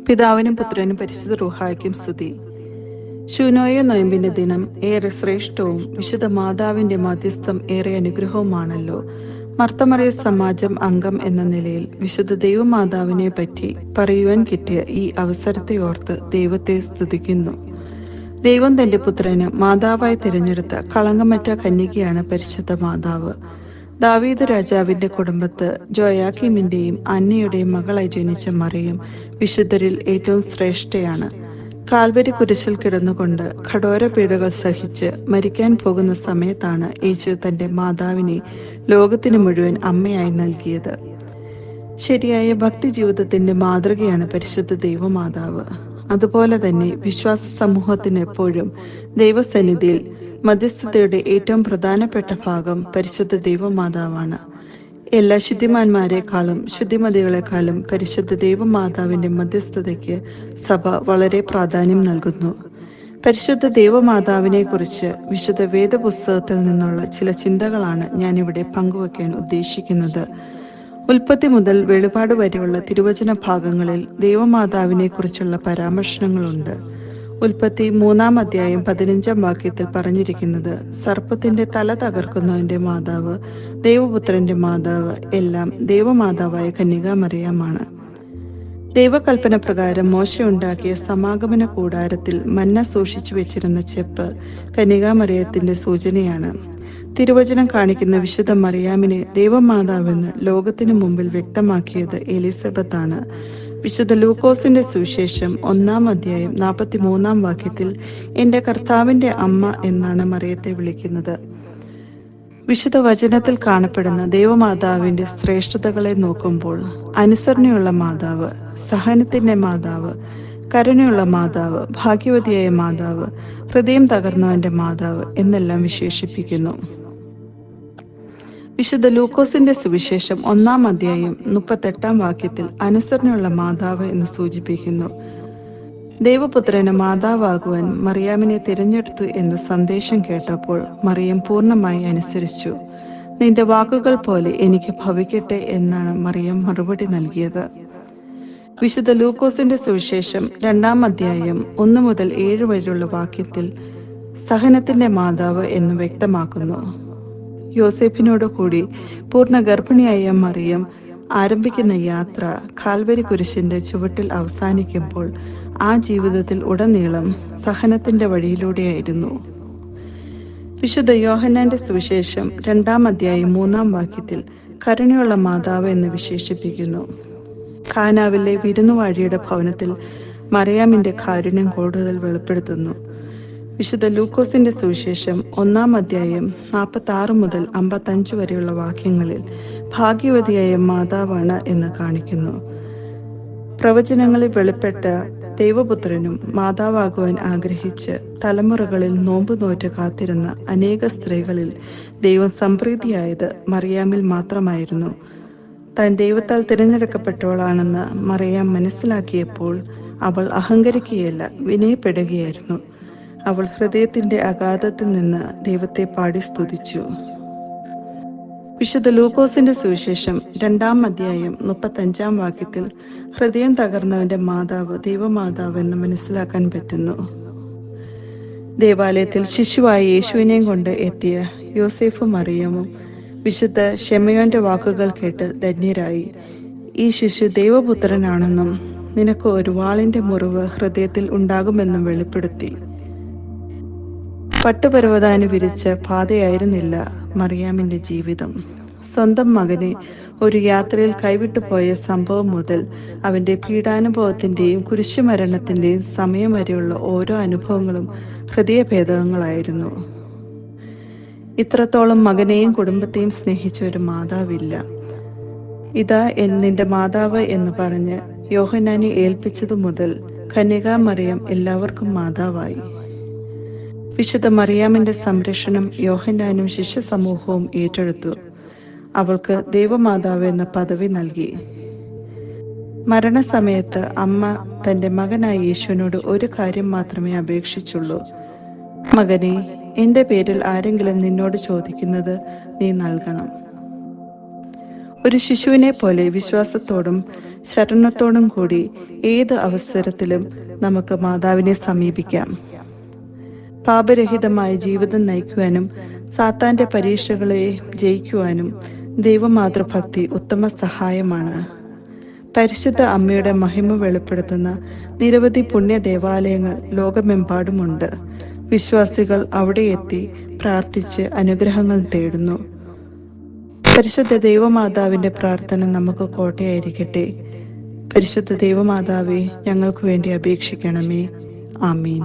പിതാവിനും പുത്രനും പരിശുദ്ധ റൂഹായ്ക്കും സ്തുതി. ശൂനോയ നൊയമ്പിന്റെ ദിനം ഏറെ ശ്രേഷ്ഠവും വിശുദ്ധ മാതാവിന്റെ മധ്യസ്ഥം ഏറെ അനുഗ്രഹവുമാണല്ലോ. മർത്തമറിയ സമാജം അംഗം എന്ന നിലയിൽ വിശുദ്ധ ദൈവമാതാവിനെ പറ്റി പറയുവാൻ കിട്ടിയ ഈ അവസരത്തെ ഓർത്ത് ദൈവത്തെ സ്തുതിക്കുന്നു. ദൈവം തന്റെ പുത്രന് മാതാവായി തിരഞ്ഞെടുത്ത കളങ്കമറ്റ കന്യകയാണ് പരിശുദ്ധ മാതാവ്. ദാവീദ് രാജാവിന്റെ കുടുംബത്ത് ജോയാക്കീമിന്റെയും അന്നയുടെയും മകളായി ജനിച്ച മറിയം വിശുദ്ധരിൽ ഏറ്റവും ശ്രേഷ്ഠയാണ്. കാൽവരി കുരിശിൽ കിടന്നുകൊണ്ട് കഠോര പീഡകൾ സഹിച്ച് മരിക്കാൻ പോകുന്ന സമയത്താണ് യേശു തന്റെ മാതാവിനെ ലോകത്തിന് മുഴുവൻ അമ്മയായി നൽകിയത്. ശരിയായ ഭക്തി ജീവിതത്തിന്റെ മാതൃകയാണ് പരിശുദ്ധ ദൈവമാതാവ്. അതുപോലെ തന്നെ വിശ്വാസ സമൂഹത്തിന് എപ്പോഴും ദൈവസന്നിധിയിൽ മധ്യസ്ഥതയുടെ ഏറ്റവും പ്രധാനപ്പെട്ട ഭാഗം പരിശുദ്ധ ദൈവമാതാവാണ്. എല്ലാ ശുദ്ധിമാന്മാരെക്കാളും ശുദ്ധിമതികളെക്കാളും പരിശുദ്ധ ദൈവമാതാവിന്റെ മധ്യസ്ഥതയ്ക്ക് സഭ വളരെ പ്രാധാന്യം നൽകുന്നു. പരിശുദ്ധ ദൈവമാതാവിനെ കുറിച്ച് വിശുദ്ധ വേദപുസ്തകത്തിൽ നിന്നുള്ള ചില ചിന്തകളാണ് ഞാനിവിടെ പങ്കുവയ്ക്കാൻ ഉദ്ദേശിക്കുന്നത്. ഉൽപ്പത്തി മുതൽ വെളിപാട് വരെയുള്ള തിരുവചന ഭാഗങ്ങളിൽ ദൈവമാതാവിനെ കുറിച്ചുള്ള പരാമർശനങ്ങളുണ്ട്. ഉൽപ്പത്തി 3-ാം അധ്യായം 15-ാം വാക്യത്തിൽ പറഞ്ഞിരിക്കുന്നത്, സർപ്പത്തിന്റെ തല തകർക്കുന്നവന്റെ മാതാവ്, ദൈവപുത്രന്റെ മാതാവ് എല്ലാം ദൈവമാതാവായ കന്യകാമറിയമാണ്. ദൈവകൽപ്പന പ്രകാരം മോശ ഉണ്ടാക്കിയ സമാഗമന കൂടാരത്തിൽ മന്ന സൂക്ഷിച്ചു വെച്ചിരുന്ന ചെപ്പ് കന്യകാമറിയത്തിന്റെ സൂചനയാണ്. തിരുവചനം കാണിക്കുന്ന വിശുദ്ധ മറിയാമിനെ ദൈവമാതാവെന്ന് ലോകത്തിനു മുമ്പിൽ വ്യക്തമാക്കിയത് എലിസബത്താണ്. വിശുദ്ധ ലൂക്കോസിന്റെ സുവിശേഷം 1-ാം അധ്യായം 43-ാം വാക്യത്തിൽ എന്റെ കർത്താവിന്റെ അമ്മ എന്നാണ് മറിയത്തെ വിളിക്കുന്നത്. വിശുദ്ധ വചനത്തിൽ കാണപ്പെടുന്ന ദൈവമാതാവിന്റെ ശ്രേഷ്ഠതകളെ നോക്കുമ്പോൾ അനുസരണയുള്ള മാതാവ്, സഹനത്തിന്റെ മാതാവ്, കരുണയുള്ള മാതാവ്, ഭാഗ്യവതിയായ മാതാവ്, ഹൃദയം തകർന്നവന്റെ മാതാവ് എന്നെല്ലാം വിശേഷിപ്പിക്കുന്നു. വിശുദ്ധ ലൂക്കോസിന്റെ സുവിശേഷം 1-ാം അധ്യായം 38-ാം വാക്യത്തിൽ അനുസരണയുള്ള മാതാവ് എന്ന് സൂചിപ്പിക്കുന്നു. ദൈവപുത്രന് മാതാവാകുവാൻ മറിയാമിനെ തിരഞ്ഞെടുത്തു എന്ന സന്ദേശം കേട്ടപ്പോൾ മറിയം പൂർണ്ണമായി അനുസരിച്ചു. നിന്റെ വാക്കുകൾ പോലെ എനിക്ക് ഭവിക്കട്ടെ എന്നാണ് മറിയം മറുപടി നൽകിയത്. വിശുദ്ധ ലൂക്കോസിന്റെ സുവിശേഷം 2-ാം അധ്യായം 1 മുതൽ 7 വരെയുള്ള വാക്യത്തിൽ സഹനത്തിന്റെ മാതാവ് എന്ന് വ്യക്തമാക്കുന്നു. യോസേഫിനോട് കൂടി പൂർണ്ണ ഗർഭിണിയായ മറിയം ആരംഭിക്കുന്ന യാത്ര കാൽവരി കുരിശിന്റെ ചുവട്ടിൽ അവസാനിക്കുമ്പോൾ ആ ജീവിതത്തിൽ ഉടനീളം സഹനത്തിന്റെ വഴിയിലൂടെയായിരുന്നു. വിശുദ്ധ യോഹന്നാന്റെ സുവിശേഷം 2-ാം അധ്യായം 3-ാം വാക്യത്തിൽ കരുണയുള്ള മാതാവ് എന്ന് വിശേഷിപ്പിക്കുന്നു. കാനാവിലെ വിരുന്നുവാഴിയുടെ ഭവനത്തിൽ മറിയാമിന്റെ കാരുണ്യം കൂടുതൽ വെളിപ്പെടുത്തുന്നു. വിശുദ്ധ ലൂക്കോസിന്റെ സുവിശേഷം 1-ാം അധ്യായം 46 മുതൽ 55 വരെയുള്ള വാക്യങ്ങളിൽ ഭാഗ്യവതിയായ മാതാവാണ് എന്ന് കാണിക്കുന്നു. പ്രവചനങ്ങളിൽ വെളിപ്പെട്ട ദൈവപുത്രനും മാതാവാകുവാൻ ആഗ്രഹിച്ച് തലമുറകളിൽ നോമ്പ് നോറ്റ് കാത്തിരുന്ന അനേക സ്ത്രീകളിൽ ദൈവം സംപ്രീതിയായത് മറിയാമിൽ മാത്രമായിരുന്നു. താൻ ദൈവത്താൽ തിരഞ്ഞെടുക്കപ്പെട്ടവളാണെന്ന് മറിയാം മനസ്സിലാക്കിയപ്പോൾ അവൾ അഹങ്കരിക്കുകയല്ല, വിനയപ്പെടുകയായിരുന്നു. അവൾ ഹൃദയത്തിന്റെ അഗാധത്തിൽ നിന്ന് ദൈവത്തെ പാടി സ്തുതിച്ചു. വിശുദ്ധ ലൂക്കോസിന്റെ സുവിശേഷം 2-ാം അധ്യായം 35-ാം വാക്യത്തിൽ ഹൃദയം തകർന്നവന്റെ മാതാവ് ദൈവമാതാവ് എന്ന് മനസ്സിലാക്കാൻ പറ്റുന്നു. ദേവാലയത്തിൽ ശിശുവായ യേശുവിനെയും കൊണ്ട് എത്തിയ യോസേഫും മറിയമും വിശുദ്ധ ശെമയോന്റെ വാക്കുകൾ കേട്ട് ധന്യരായി. ഈ ശിശു ദൈവപുത്രനാണെന്നും നിനക്ക് ഒരു വാളിന്റെ മുറിവ് ഹൃദയത്തിൽ ഉണ്ടാകുമെന്നും വെളിപ്പെടുത്തി. പട്ടുപരവതാനി വിരിച്ച പാതയായിരുന്നില്ല മറിയാമിന്റെ ജീവിതം. സ്വന്തം മകനെ ഒരു യാത്രയിൽ കൈവിട്ടു പോയ സംഭവം മുതൽ അവന്റെ പീഡാനുഭവത്തിന്റെയും കുരിശുമരണത്തിന്റെയും സമയം വരെയുള്ള ഓരോ അനുഭവങ്ങളും ഹൃദയഭേദകങ്ങളായിരുന്നു. ഇത്രത്തോളം മകനെയും കുടുംബത്തെയും സ്നേഹിച്ച ഒരു മാതാവില്ല. ഇതാ നിന്റെ മാതാവ് എന്ന് പറഞ്ഞ് യോഹന്നാനെ ഏൽപ്പിച്ചതു മുതൽ കന്യകാമറിയം എല്ലാവർക്കും മാതാവായി. വിശുദ്ധ മറിയാമിന്റെ സംരക്ഷണം യോഹന്നാനും ശിഷ്യ സമൂഹവും ഏറ്റെടുത്തു. അവൾക്ക് ദൈവമാതാവ് എന്ന പദവി നൽകി. മരണസമയത്ത് അമ്മ തന്റെ മകനായ യേശുവിനോട് ഒരു കാര്യം മാത്രമേ അപേക്ഷിച്ചുള്ളൂ. മകനെ, എന്റെ പേരിൽ ആരെങ്കിലും നിന്നോട് ചോദിക്കുന്നത് നീ നൽകണം. ഒരു ശിശുവിനെ പോലെ വിശ്വാസത്തോടും ശരണത്തോടും കൂടി ഏത് അവസരത്തിലും നമുക്ക് മാതാവിനെ സമീപിക്കാം. പാപരഹിതമായ ജീവിതം നയിക്കുവാനും സാത്താന്റെ പരീക്ഷകളെ ജയിക്കുവാനും ദൈവമാതൃഭക്തി ഉത്തമ സഹായമാണ്. പരിശുദ്ധ അമ്മയുടെ മഹിമ വെളിപ്പെടുത്തുന്ന നിരവധി പുണ്യ ദേവാലയങ്ങൾ ലോകമെമ്പാടുമുണ്ട്. വിശ്വാസികൾ അവിടെ എത്തി പ്രാർത്ഥിച്ച് അനുഗ്രഹങ്ങൾ തേടുന്നു. പരിശുദ്ധ ദൈവമാതാവിന്റെ പ്രാർത്ഥന നമുക്ക് കോട്ടയായിരിക്കട്ടെ. പരിശുദ്ധ ദൈവമാതാവേ, ഞങ്ങൾക്ക് വേണ്ടി അപേക്ഷിക്കണമേ. ആമീൻ.